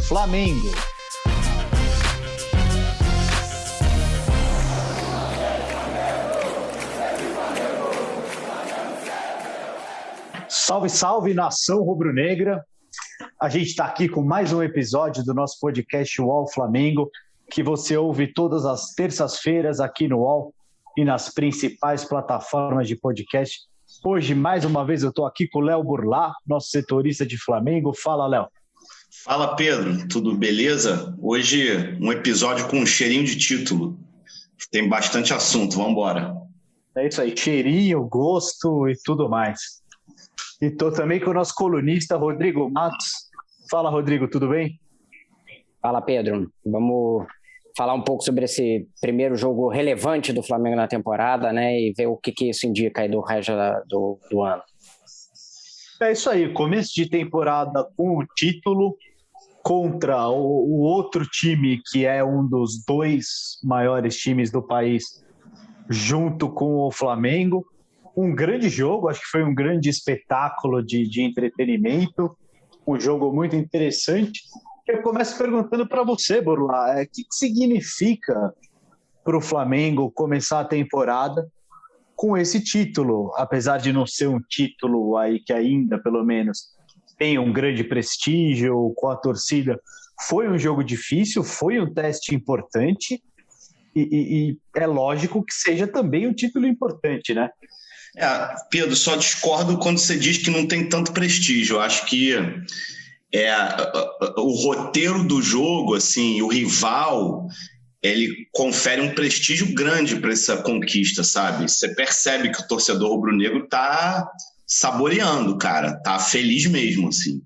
Flamengo. Salve, salve, nação rubro-negra. A gente está aqui com mais um episódio do nosso podcast UOL Flamengo, que você ouve todas as terças-feiras aqui no UOL e nas principais plataformas de podcast. Hoje, mais uma vez, eu estou aqui com o Léo Burlá, nosso setorista de Flamengo. Fala, Léo. Fala, Pedro. Tudo beleza? Hoje, um episódio com um cheirinho de título. Tem bastante assunto. Vamos embora. É isso aí, cheirinho, gosto e tudo mais. E estou também com o nosso colunista, Rodrigo Matos. Fala, Rodrigo, tudo bem? Fala, Pedro. Vamos falar um pouco sobre esse primeiro jogo relevante do Flamengo na temporada, né? E ver o que isso indica aí do resto do ano. É isso aí, começo de temporada com o título contra o outro time que é um dos dois maiores times do país, junto com o Flamengo. Um grande jogo, acho que foi um grande espetáculo de entretenimento, um jogo muito interessante. Eu começo perguntando para você, Burlá, o que significa para o Flamengo começar a temporada com esse título, apesar de não ser um título aí que ainda, pelo menos, tem um grande prestígio com a torcida. Foi um jogo difícil, foi um teste importante e é lógico que seja também um título importante, né? Pedro, só discordo quando você diz que não tem tanto prestígio. Eu acho que o roteiro do jogo, assim, o rival, ele confere um prestígio grande para essa conquista, sabe? Você percebe que o torcedor rubro-negro tá saboreando, cara, tá feliz mesmo, assim.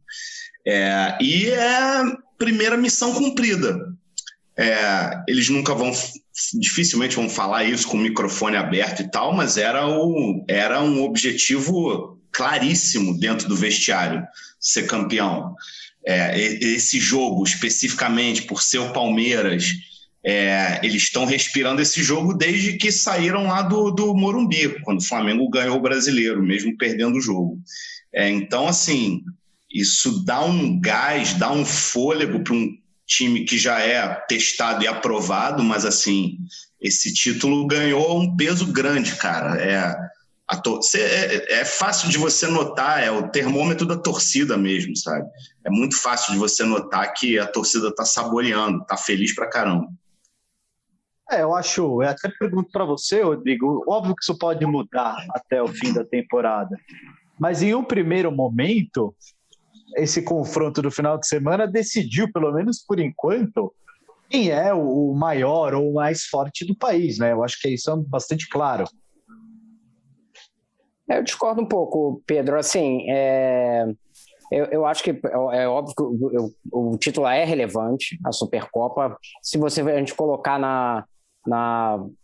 E é primeira missão cumprida. Eles dificilmente vão falar isso com o microfone aberto e tal, mas era um objetivo claríssimo dentro do vestiário, ser campeão. Esse jogo, especificamente, por ser o Palmeiras, eles estão respirando esse jogo desde que saíram lá do Morumbi, quando o Flamengo ganhou o Brasileiro, mesmo perdendo o jogo. Então, assim, isso dá um gás, dá um fôlego para um time que já é testado e aprovado, mas, assim, esse título ganhou um peso grande, cara. É fácil de você notar, é o termômetro da torcida mesmo, sabe? É muito fácil de você notar que a torcida tá saboreando, tá feliz pra caramba. Eu até pergunto para você, Rodrigo, óbvio que isso pode mudar até o fim da temporada, mas em um primeiro momento, esse confronto do final de semana decidiu, pelo menos por enquanto, quem é o maior ou o mais forte do país, né? Eu acho que isso é bastante claro. Eu discordo um pouco, Pedro. Assim, eu acho que é óbvio que o título é relevante, a Supercopa. Se a gente colocar na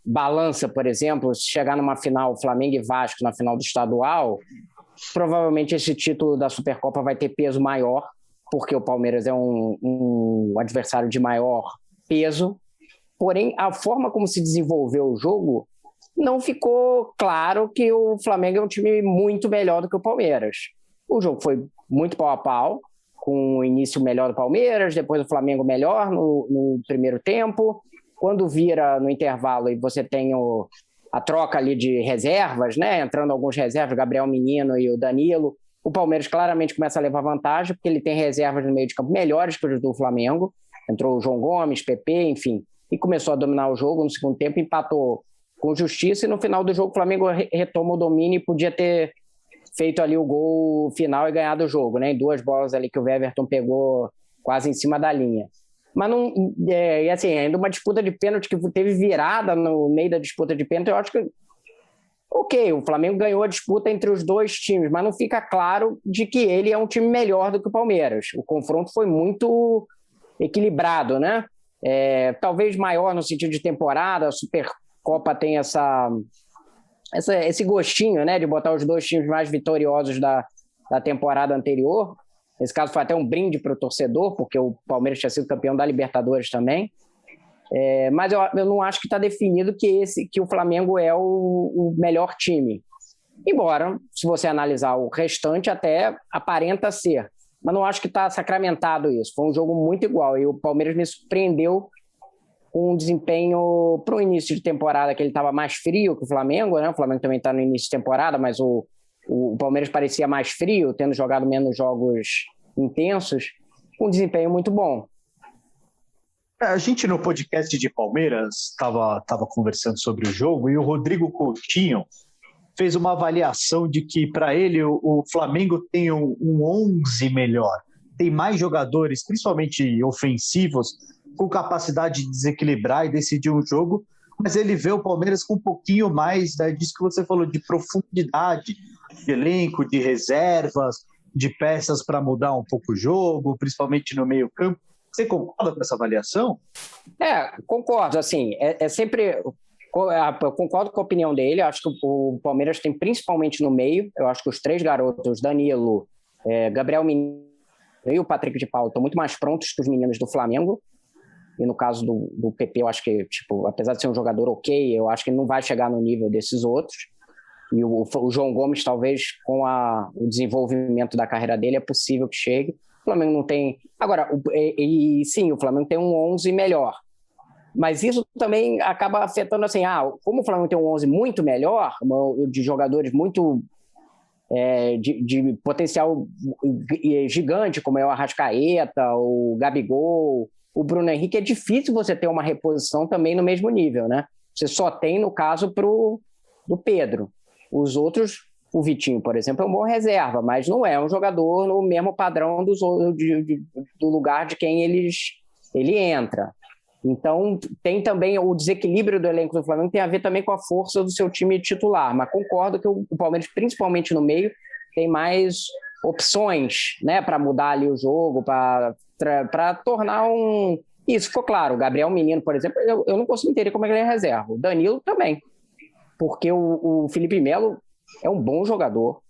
balança, por exemplo, se chegar numa final Flamengo e Vasco na final do estadual, provavelmente esse título da Supercopa vai ter peso maior, porque o Palmeiras é um adversário de maior peso. Porém, a forma como se desenvolveu o jogo, não ficou claro que o Flamengo é um time muito melhor do que o Palmeiras. O jogo foi muito pau a pau, com o início melhor do Palmeiras, depois o Flamengo melhor no primeiro tempo. Quando vira no intervalo e você tem a troca ali de reservas, né? Entrando alguns reservas, Gabriel Menino e o Danilo, o Palmeiras claramente começa a levar vantagem, porque ele tem reservas no meio de campo melhores que os do Flamengo. Entrou o João Gomes, PP, enfim, e começou a dominar o jogo. No segundo tempo empatou com justiça, e no final do jogo o Flamengo retoma o domínio e podia ter feito ali o gol final e ganhado o jogo, né? Em duas bolas ali que o Everton pegou quase em cima da linha. Mas não, assim, ainda uma disputa de pênalti que teve virada no meio da disputa de pênalti, eu acho que ok, o Flamengo ganhou a disputa entre os dois times, mas não fica claro de que ele é um time melhor do que o Palmeiras. O confronto foi muito equilibrado, né? Talvez maior no sentido de temporada, a Supercopa tem esse gostinho, né, de botar os dois times mais vitoriosos da temporada anterior. Nesse caso foi até um brinde para o torcedor, porque o Palmeiras tinha sido campeão da Libertadores também. Mas eu não acho que está definido que o Flamengo é o melhor time. Embora, se você analisar o restante, até aparenta ser. mas não acho que está sacramentado isso. Foi um jogo muito igual, e o Palmeiras me surpreendeu com um desempenho para o início de temporada, que ele estava mais frio que o Flamengo, né? O Flamengo também está no início de temporada, mas o Palmeiras parecia mais frio, tendo jogado menos jogos intensos, com um desempenho muito bom. A gente no podcast de Palmeiras estava conversando sobre o jogo e o Rodrigo Coutinho fez uma avaliação de que para ele o Flamengo tem um 11 melhor, tem mais jogadores, principalmente ofensivos, com capacidade de desequilibrar e decidir um jogo, mas ele vê o Palmeiras com um pouquinho mais disso que você falou, de profundidade, de elenco, de reservas, de peças para mudar um pouco o jogo, principalmente no meio-campo. Você concorda com essa avaliação? Concordo. Assim, sempre... Eu concordo com a opinião dele. Eu acho que o Palmeiras tem principalmente no meio. Eu acho que os 3 garotos, Danilo, Gabriel Menino e o Patrick de Paula, estão muito mais prontos que os meninos do Flamengo. E no caso do PP, eu acho que, tipo, apesar de ser um jogador ok, eu acho que ele não vai chegar no nível desses outros. E o João Gomes, talvez, com o desenvolvimento da carreira dele, é possível que chegue. O Flamengo não tem... Agora, sim, o Flamengo tem um 11 melhor. Mas isso também acaba afetando, assim, como o Flamengo tem um 11 muito melhor, de jogadores muito... de potencial gigante, como é o Arrascaeta, o Gabigol, o Bruno Henrique, é difícil você ter uma reposição também no mesmo nível, né? Você só tem, no caso, do Pedro. Os outros, o Vitinho, por exemplo, é um bom reserva, mas não é um jogador no mesmo padrão do lugar de quem ele entra. Então, tem também o desequilíbrio do elenco do Flamengo, tem a ver também com a força do seu time titular, mas concordo que o Palmeiras, principalmente no meio, tem mais opções, né, para mudar ali o jogo, para tornar um... Isso ficou claro. O Gabriel Menino, por exemplo, eu não consigo entender como é que ele é reserva. O Danilo também, porque o Felipe Melo é um bom jogador,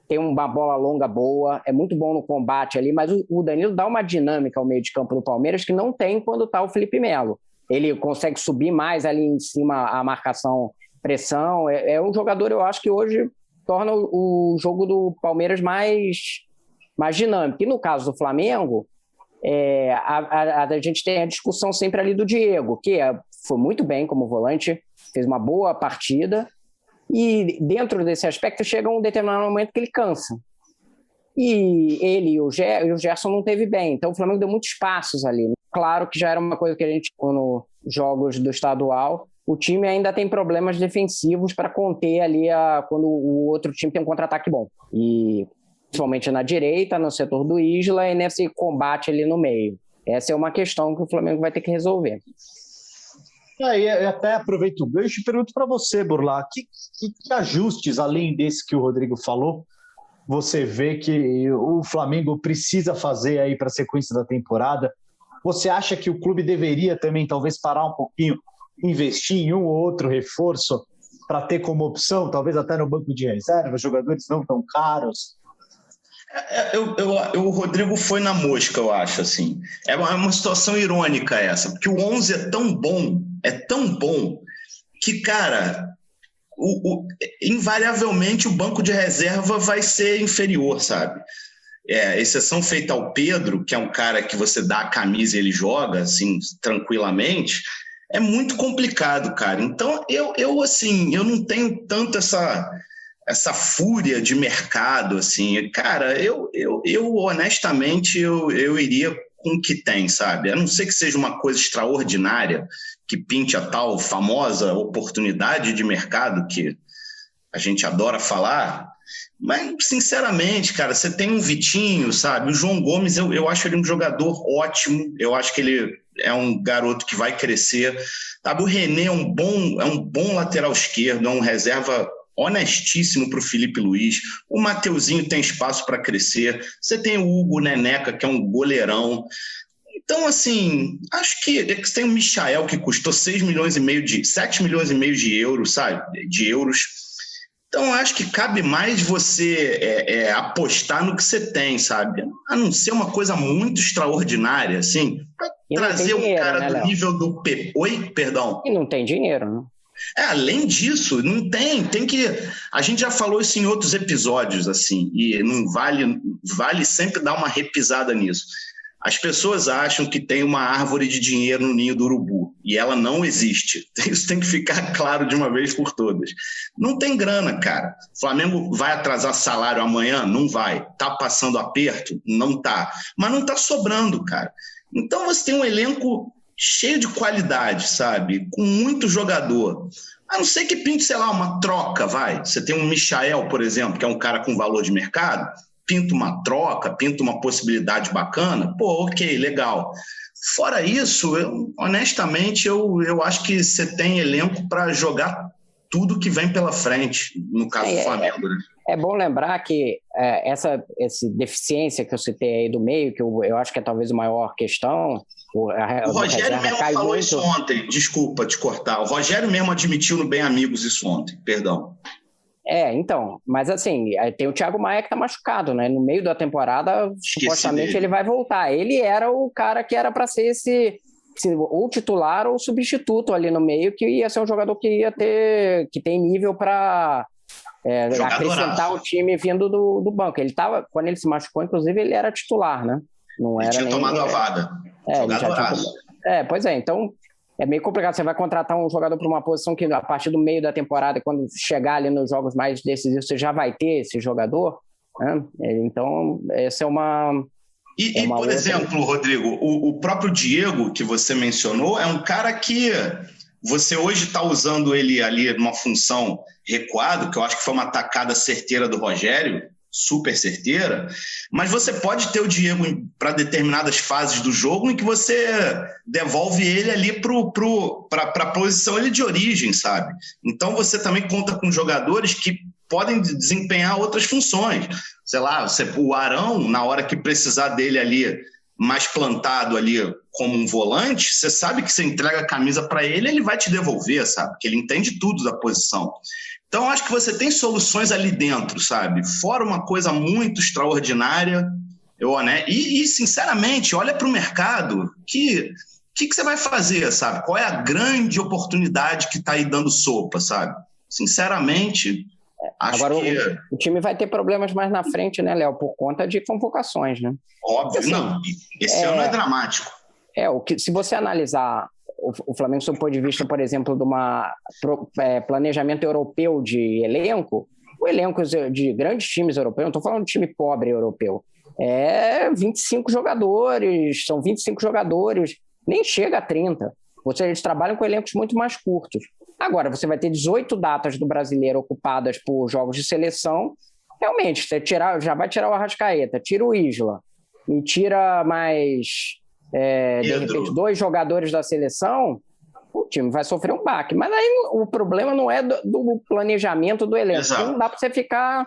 tem uma bola longa boa, é muito bom no combate ali, mas o Danilo dá uma dinâmica ao meio de campo do Palmeiras que não tem quando está o Felipe Melo. Ele consegue subir mais ali em cima a marcação, pressão. É um jogador, eu acho que hoje torna o jogo do Palmeiras mais dinâmico. E no caso do Flamengo, a gente tem a discussão sempre ali do Diego, que foi muito bem como volante, fez uma boa partida, e dentro desse aspecto chega um determinado momento que ele cansa. E ele e o Gerson não teve bem, então o Flamengo deu muitos passos ali. Claro que já era uma coisa que a gente, nos jogos do estadual, o time ainda tem problemas defensivos para conter ali quando o outro time tem um contra-ataque bom. E principalmente na direita, no setor do Isla e nesse combate ali no meio. Essa é uma questão que o Flamengo vai ter que resolver. E até aproveito o gancho e pergunto para você, Burlá, que ajustes, além desse que o Rodrigo falou, você vê que o Flamengo precisa fazer aí para a sequência da temporada? Você acha que o clube deveria também talvez parar um pouquinho, investir em um ou outro reforço para ter como opção, talvez até no banco de reserva, jogadores não tão caros? O Rodrigo foi na mosca, eu acho, assim. É uma situação irônica essa, porque o 11 é tão bom, que, cara, invariavelmente o banco de reserva vai ser inferior, sabe? Exceção feita ao Pedro, que é um cara que você dá a camisa e ele joga, assim, tranquilamente, é muito complicado, cara. Então, eu não tenho tanto essa fúria de mercado, assim, cara, eu honestamente, eu iria com o que tem, sabe? A não ser que seja uma coisa extraordinária, que pinte a tal famosa oportunidade de mercado que a gente adora falar, mas, sinceramente, cara, você tem um Vitinho, sabe? O João Gomes, eu acho ele um jogador ótimo, eu acho que ele é um garoto que vai crescer, sabe? O René é um bom lateral esquerdo, é um reserva honestíssimo para o Felipe Luiz. O Mateuzinho tem espaço para crescer. Você tem o Hugo Neneca, que é um goleirão. Então, assim, acho que tem o Michael, que custou 7 milhões e meio de euros, sabe? De euros. Então, acho que cabe mais você apostar no que você tem, sabe? A não ser uma coisa muito extraordinária, assim, para trazer um cara, né, do nível do Oi, perdão. E não tem dinheiro, né? Além disso, não tem que... A gente já falou isso em outros episódios, assim, e não vale sempre dar uma repisada nisso. As pessoas acham que tem uma árvore de dinheiro no ninho do urubu, e ela não existe. Isso tem que ficar claro de uma vez por todas. Não tem grana, cara. O Flamengo vai atrasar salário amanhã? Não vai. Tá passando aperto? Não tá. Mas não tá sobrando, cara. Então você tem um elenco cheio de qualidade, sabe? Com muito jogador. A não ser que pinte, sei lá, uma troca, vai. Você tem um Michael, por exemplo, que é um cara com valor de mercado, pinta uma troca, pinta uma possibilidade bacana, pô, ok, legal. Fora isso, honestamente, eu acho que você tem elenco para jogar tudo que vem pela frente, no caso do Flamengo. Né? É bom lembrar que essa deficiência que eu citei aí do meio, que eu acho que é talvez a maior questão... O Rogério mesmo falou isso ontem, desculpa te cortar, o Rogério mesmo admitiu no Bem Amigos isso ontem, perdão. Então, mas assim, tem o Thiago Maia que tá machucado, né? No meio da temporada, supostamente ele vai voltar. Ele era o cara que era para ser esse ou titular ou substituto ali no meio, que ia ser um jogador que tem nível para acrescentar o time vindo do banco. Ele tava, quando ele se machucou, inclusive, ele era titular, né? Não era tinha tomado a vaga. Pois é, então é meio complicado. Você vai contratar um jogador para uma posição que a partir do meio da temporada, quando chegar ali nos jogos mais decisivos, você já vai ter esse jogador, né? Então, essa é uma... por exemplo, Rodrigo, o próprio Diego, que você mencionou, é um cara que você hoje está usando ele ali numa função recuado, que eu acho que foi uma tacada certeira do Rogério, super certeira, mas você pode ter o Diego para determinadas fases do jogo em que você devolve ele ali para a posição ele de origem, sabe? Então você também conta com jogadores que podem desempenhar outras funções. Sei lá, o Arão, na hora que precisar dele ali, mais plantado ali como um volante, você sabe que você entrega a camisa para ele, ele vai te devolver, sabe? Porque ele entende tudo da posição. Então, acho que você tem soluções ali dentro, sabe? Fora uma coisa muito extraordinária. E sinceramente, olha para o mercado. O que você vai fazer, sabe? Qual é a grande oportunidade que está aí dando sopa, sabe? Sinceramente, acho agora, que... o time vai ter problemas mais na frente, né, Léo? Por conta de convocações, né? Óbvio, assim, não. Esse ano é dramático. Se você analisar o Flamengo sob o ponto de vista, por exemplo, de uma planejamento europeu de elenco, o elenco de grandes times europeus, não estou falando de time pobre europeu, 25 jogadores, são 25 jogadores, nem chega a 30. Ou seja, eles trabalham com elencos muito mais curtos. Agora, você vai ter 18 datas do Brasileiro ocupadas por jogos de seleção, realmente, já vai tirar o Arrascaeta, tira o Isla, e tira mais... de repente, 2 jogadores da seleção, o time vai sofrer um baque. Mas aí o problema não é do planejamento do elenco. Não dá para você ficar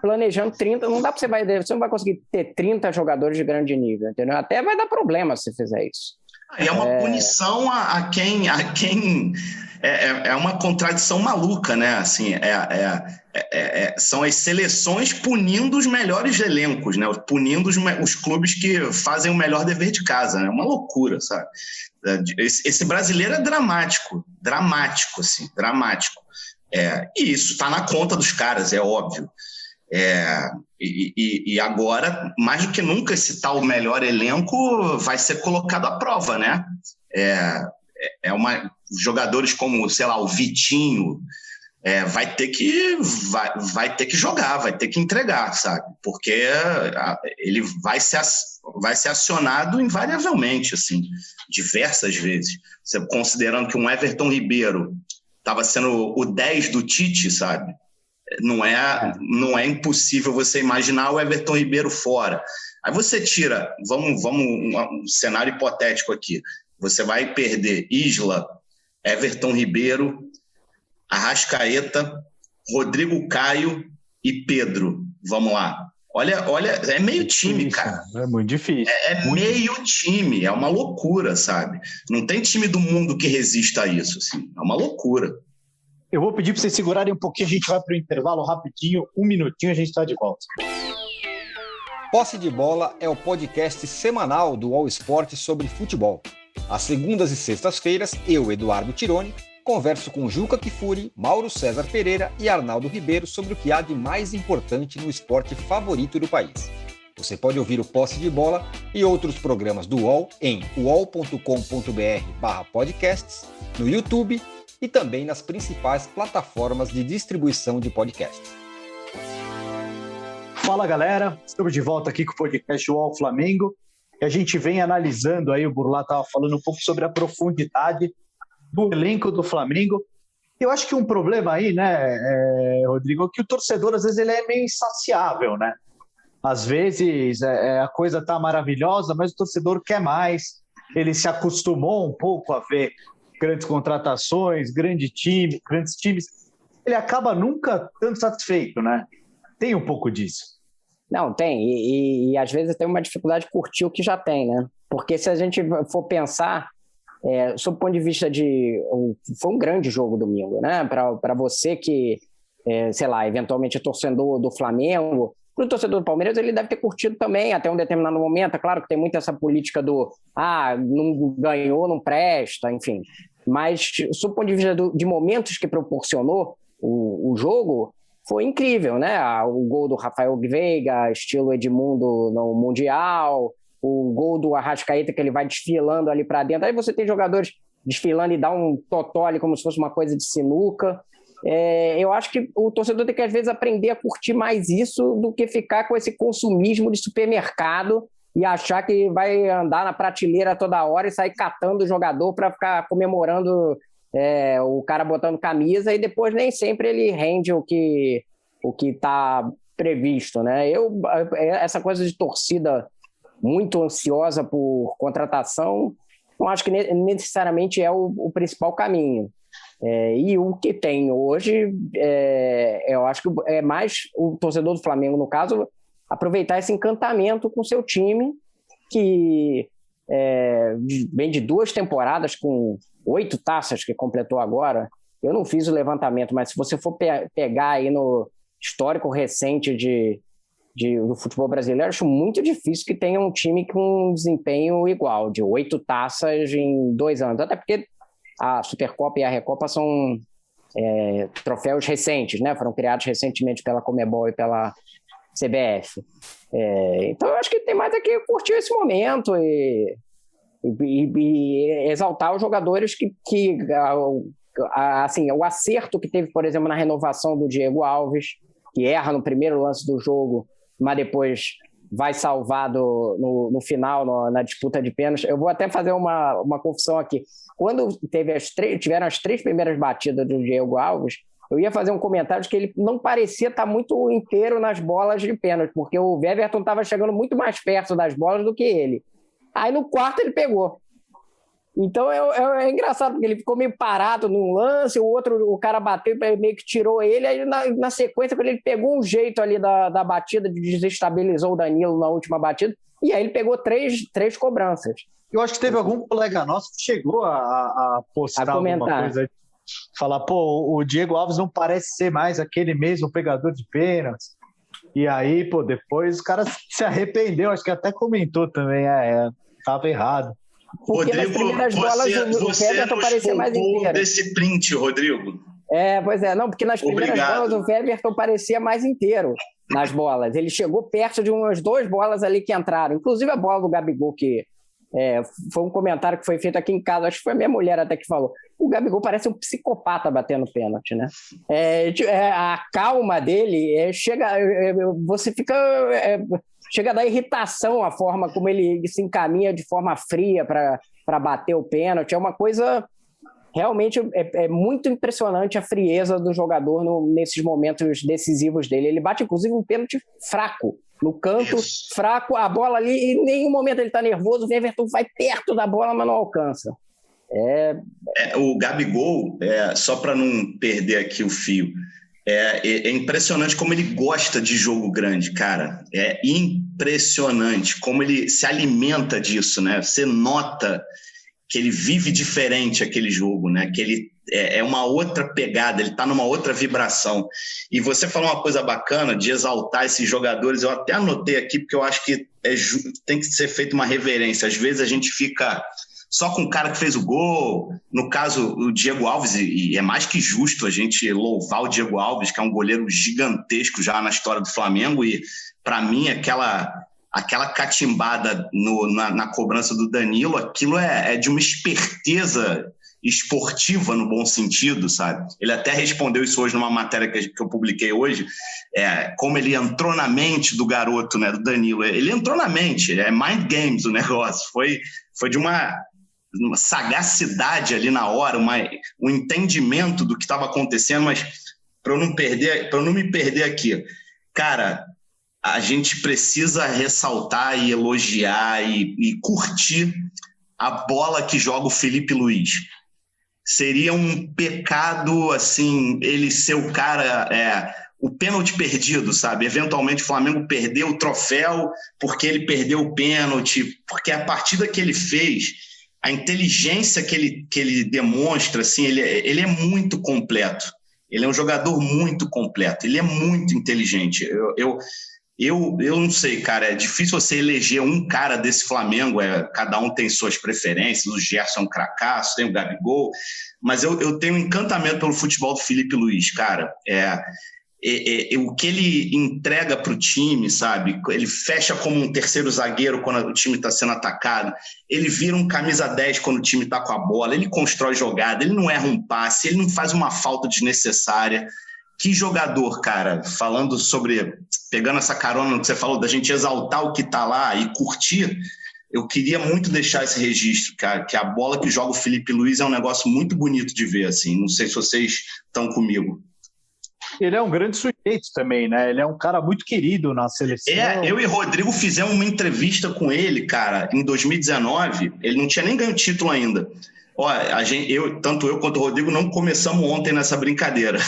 planejando 30, não dá para você não vai conseguir ter 30 jogadores de grande nível, entendeu? Até vai dar problema se fizer isso. É uma punição a quem é uma contradição maluca, né? Assim, são as seleções punindo os melhores elencos, né? Punindo os clubes que fazem o melhor dever de casa, né? É uma loucura, sabe? Esse brasileiro é dramático, assim, dramático. E isso está na conta dos caras, é óbvio. E agora, mais do que nunca, esse tal melhor elenco vai ser colocado à prova, né? Jogadores como, sei lá, o Vitinho, vai ter que jogar, vai ter que entregar, sabe? Porque ele vai ser acionado invariavelmente, assim, diversas vezes. Você, considerando que um Everton Ribeiro estava sendo o 10 do Tite, sabe? Não é impossível você imaginar o Everton Ribeiro fora. Aí você tira, vamos um cenário hipotético aqui. Você vai perder Isla, Everton Ribeiro, Arrascaeta, Rodrigo Caio e Pedro. Vamos lá. Olha, é meio time, cara. É muito difícil. Meio time, é uma loucura, sabe? Não tem time do mundo que resista a isso, assim. É uma loucura. Eu vou pedir para vocês segurarem um pouquinho, a gente vai para o intervalo rapidinho, 1 minutinho, a gente está de volta. Posse de Bola é o podcast semanal do All Sport sobre futebol. Às segundas e sextas-feiras, eu, Eduardo Tironi, converso com Juca Kfouri, Mauro César Pereira e Arnaldo Ribeiro sobre o que há de mais importante no esporte favorito do país. Você pode ouvir o Posse de Bola e outros programas do UOL em uol.com.br/podcasts, no YouTube e também nas principais plataformas de distribuição de podcasts. Fala, galera, estamos de volta aqui com o podcast UOL Flamengo e a gente vem analisando aí, o Burlá estava falando um pouco sobre a profundidade do elenco do Flamengo. Eu acho que um problema aí, né, Rodrigo, é que o torcedor às vezes ele é meio insaciável, né? Às vezes a coisa tá maravilhosa, mas o torcedor quer mais. Ele se acostumou um pouco a ver grandes contratações, grandes times. Ele acaba nunca tanto satisfeito, né? Tem um pouco disso. Não, tem. E às vezes tem uma dificuldade de curtir o que já tem, né? Porque se a gente for pensar, sob o ponto de vista foi um grande jogo domingo, né? Para você que, sei lá, eventualmente é torcedor do Flamengo, para o torcedor do Palmeiras ele deve ter curtido também até um determinado momento. É claro que tem muito essa política não ganhou, não presta, enfim. Mas, sob o ponto de vista de momentos que proporcionou o jogo, foi incrível, né? O gol do Rafael Veiga, estilo Edmundo no Mundial, o gol do Arrascaeta que ele vai desfilando ali para dentro. Aí você tem jogadores desfilando e dá um totó ali como se fosse uma coisa de sinuca. Eu acho que o torcedor tem que, às vezes, aprender a curtir mais isso do que ficar com esse consumismo de supermercado e achar que vai andar na prateleira toda hora e sair catando o jogador para ficar comemorando o cara botando camisa e depois nem sempre ele rende o que está previsto, né? Essa coisa de torcida muito ansiosa por contratação, não acho que necessariamente é o principal caminho. E o que tem hoje, eu acho que é mais o torcedor do Flamengo, no caso, aproveitar esse encantamento com seu time, que vem de 2 temporadas com 8 taças que completou agora. Eu não fiz o levantamento, mas se você for pegar aí no histórico recente do futebol brasileiro, acho muito difícil que tenha um time com um desempenho igual, de 8 taças em 2 anos, até porque a Supercopa e a Recopa são troféus recentes, né? Foram criados recentemente pela Conmebol e pela CBF. Então eu acho que tem mais que curtir esse momento e exaltar os jogadores que assim, o acerto que teve, por exemplo, na renovação do Diego Alves, que erra no primeiro lance do jogo, mas depois vai salvado no final, na disputa de pênaltis. Eu vou até fazer uma confissão aqui. Quando tiveram as 3 primeiras batidas do Diego Alves, eu ia fazer um comentário de que ele não parecia estar muito inteiro nas bolas de pênalti, porque o Weverton estava chegando muito mais perto das bolas do que ele. Aí no quarto ele pegou. Então é engraçado, porque ele ficou meio parado num lance, o cara bateu, meio que tirou ele, aí na sequência, quando ele pegou um jeito ali da batida, desestabilizou o Danilo na última batida, e aí ele pegou três cobranças. Eu acho que teve algum colega nosso que chegou a postar alguma coisa, falar, o Diego Alves não parece ser mais aquele mesmo pegador de pênaltis. E aí, depois o cara se arrependeu, acho que até comentou também, estava errado. Porque Rodrigo, você nos poupou desse print, Rodrigo. Pois é, não, porque nas primeiras bolas o Weverton parecia mais inteiro nas bolas. Ele chegou perto de umas 2 bolas ali que entraram, inclusive a bola do Gabigol, que foi um comentário que foi feito aqui em casa, acho que foi a minha mulher até que falou. O Gabigol parece um psicopata batendo pênalti, né? A calma dele você fica... chega a dar irritação a forma como ele se encaminha de forma fria para bater o pênalti. É uma coisa realmente muito impressionante a frieza do jogador nesses momentos decisivos dele. Ele bate, inclusive, um pênalti fraco, no canto, fraco, a bola ali, e em nenhum momento ele está nervoso, o Weverton vai perto da bola, mas não alcança. O Gabigol, só para não perder aqui o fio, é impressionante como ele gosta de jogo grande, cara. É impressionante como ele se alimenta disso, né? Você nota que ele vive diferente aquele jogo, né? Que ele é uma outra pegada, ele está numa outra vibração. E você falou uma coisa bacana de exaltar esses jogadores, eu até anotei aqui, porque eu acho que tem que ser feita uma reverência. Às vezes a gente fica só com o cara que fez o gol. No caso, o Diego Alves, e é mais que justo a gente louvar o Diego Alves, que é um goleiro gigantesco já na história do Flamengo, e para mim aquela catimbada na cobrança do Danilo, aquilo é de uma esperteza esportiva no bom sentido, sabe? Ele até respondeu isso hoje numa matéria que eu publiquei hoje, como ele entrou na mente do garoto, né, do Danilo. Ele entrou na mente, é mind games o negócio, foi de uma sagacidade ali na hora, um entendimento do que estava acontecendo, mas para eu não me perder aqui, cara, a gente precisa ressaltar e elogiar e curtir a bola que joga o Felipe Luiz. Seria um pecado, assim, ele ser o cara, o pênalti perdido, sabe? Eventualmente o Flamengo perdeu o troféu porque ele perdeu o pênalti, porque a partida que ele fez, a inteligência que ele demonstra, assim, ele é muito completo. Ele é um jogador muito completo, ele é muito inteligente. Eu não sei, cara, é difícil você eleger um cara desse Flamengo, cada um tem suas preferências, o Gerson é um cracaço, tem o Gabigol, mas eu tenho um encantamento pelo futebol do Felipe Luiz, cara. O que ele entrega para o time, sabe? Ele fecha como um terceiro zagueiro quando o time está sendo atacado, ele vira um camisa 10 quando o time está com a bola, ele constrói jogada, ele não erra um passe, ele não faz uma falta desnecessária. Que jogador, cara, pegando essa carona no que você falou, da gente exaltar o que está lá e curtir, eu queria muito deixar esse registro, cara, que a bola que joga o Felipe Luiz é um negócio muito bonito de ver, assim, não sei se vocês estão comigo. Ele é um grande sujeito também, né? Ele é um cara muito querido na seleção. Eu e Rodrigo fizemos uma entrevista com ele, cara, em 2019, ele não tinha nem ganho título ainda. Olha, tanto eu quanto o Rodrigo não começamos ontem nessa brincadeira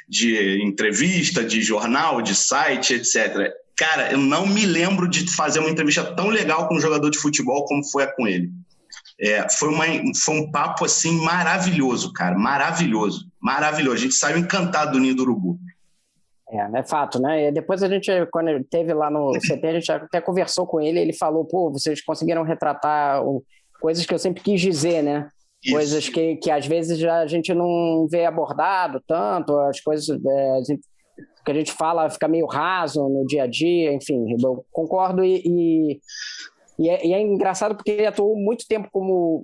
de entrevista, de jornal, de site, etc. Cara, eu não me lembro de fazer uma entrevista tão legal com um jogador de futebol como foi a com ele. Foi um papo assim maravilhoso, cara, maravilhoso. A gente saiu encantado do Ninho do Urubu. É fato, né? E depois a gente, quando ele esteve lá no CT, a gente até conversou com ele, ele falou, vocês conseguiram retratar coisas que eu sempre quis dizer, né? Isso. Coisas que às vezes a gente não vê abordado tanto, as coisas que a gente fala fica meio raso no dia a dia, enfim, eu concordo e é engraçado porque ele atuou muito tempo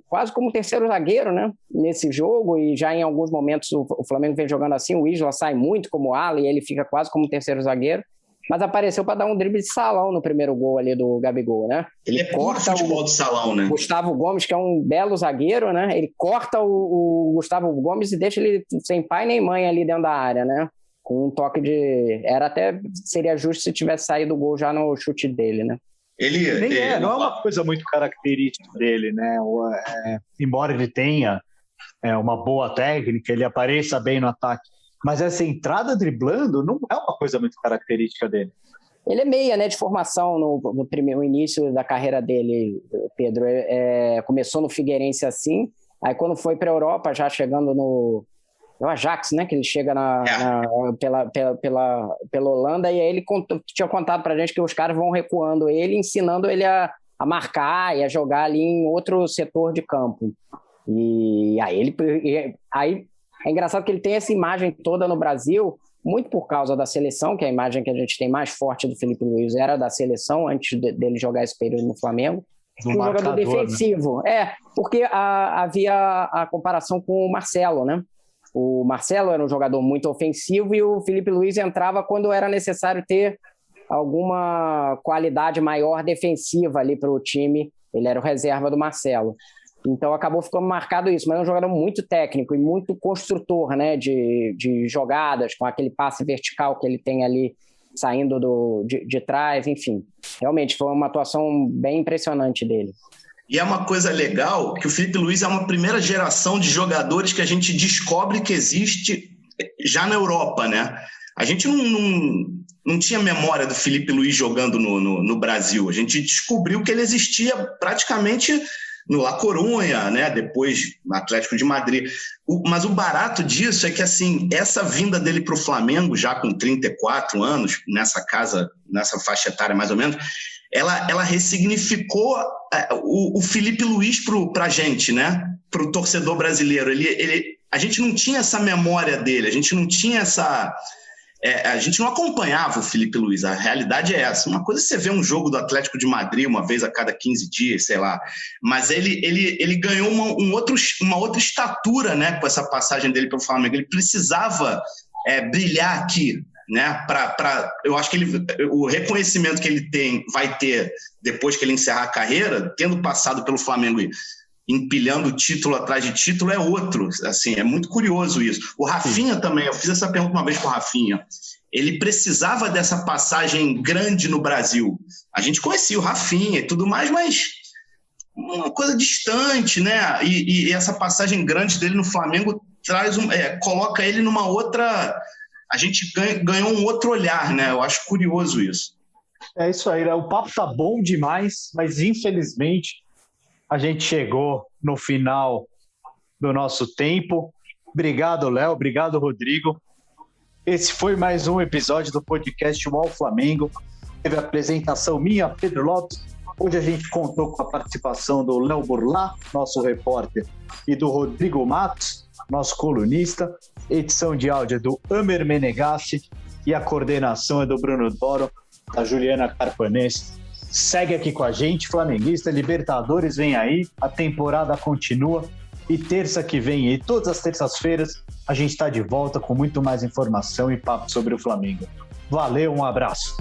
quase como terceiro zagueiro, né, nesse jogo, e já em alguns momentos o Flamengo vem jogando assim, o Isla sai muito como ala e ele fica quase como terceiro zagueiro, mas apareceu para dar um drible de salão no primeiro gol ali do Gabigol, né? Ele corta o futebol de salão, né? Gustavo Gomes, que é um belo zagueiro, né? Ele corta o Gustavo Gomes e deixa ele sem pai nem mãe ali dentro da área, né? Com um toque seria justo se tivesse saído o gol já no chute dele, né? Não é uma coisa muito característica dele, né? Embora ele tenha uma boa técnica, ele apareça bem no ataque, mas essa entrada driblando não é uma coisa muito característica dele. Ele é meia, né, de formação no primeiro início da carreira dele, Pedro. Começou no Figueirense assim, aí quando foi para a Europa, já chegando no Ajax, né, que ele chega pela Holanda, e aí ele tinha contado para a gente que os caras vão recuando ele, ensinando ele a marcar e a jogar ali em outro setor de campo. E aí é engraçado que ele tem essa imagem toda no Brasil, muito por causa da seleção, que é a imagem que a gente tem mais forte do Felipe Luiz era da seleção, antes dele jogar esse período no Flamengo. Um jogador defensivo. Né? Porque havia a comparação com o Marcelo, né? O Marcelo era um jogador muito ofensivo e o Felipe Luiz entrava quando era necessário ter alguma qualidade maior defensiva ali para o time. Ele era o reserva do Marcelo. Então acabou ficando marcado isso, mas é um jogador muito técnico e muito construtor, né, de jogadas, com aquele passe vertical que ele tem ali saindo de trás, enfim. Realmente foi uma atuação bem impressionante dele. E é uma coisa legal que o Felipe Luiz é uma primeira geração de jogadores que a gente descobre que existe já na Europa, né? A gente não tinha memória do Felipe Luiz jogando no Brasil. A gente descobriu que ele existia praticamente no La Coruña, né? Depois no Atlético de Madrid. Mas o barato disso é que, assim, essa vinda dele para o Flamengo, já com 34 anos, nessa faixa etária mais ou menos, ela ressignificou o Felipe Luiz para a gente, né? Para o torcedor brasileiro. A gente não tinha essa memória dele, a gente não tinha a gente não acompanhava o Felipe Luiz, a realidade é essa. Uma coisa é você ver um jogo do Atlético de Madrid uma vez a cada 15 dias, sei lá, mas ele ganhou uma outra estatura, né, com essa passagem dele pelo Flamengo. Ele precisava brilhar aqui, né, eu acho que o reconhecimento que ele vai ter depois que ele encerrar a carreira, tendo passado pelo Flamengo e empilhando título atrás de título, é outro, assim, é muito curioso isso. O Rafinha também, eu fiz essa pergunta uma vez para o Rafinha, ele precisava dessa passagem grande no Brasil. A gente conhecia o Rafinha e tudo mais, mas uma coisa distante, né? E essa passagem grande dele no Flamengo coloca ele numa outra... A gente ganhou um outro olhar, né? Eu acho curioso isso. É isso aí, né? O papo tá bom demais, mas infelizmente a gente chegou no final do nosso tempo. Obrigado, Léo. Obrigado, Rodrigo. Esse foi mais um episódio do podcast UOL Flamengo. Teve a apresentação minha, Pedro Lopes. Hoje a gente contou com a participação do Léo Burlá, nosso repórter, e do Rodrigo Matos, nosso colunista. Edição de áudio é do Amer Menegassi e a coordenação é do Bruno Doro, da Juliana Carpanese. Segue aqui com a gente, flamenguista, Libertadores vem aí, a temporada continua e terça que vem e todas as terças-feiras a gente está de volta com muito mais informação e papo sobre o Flamengo. Valeu, um abraço.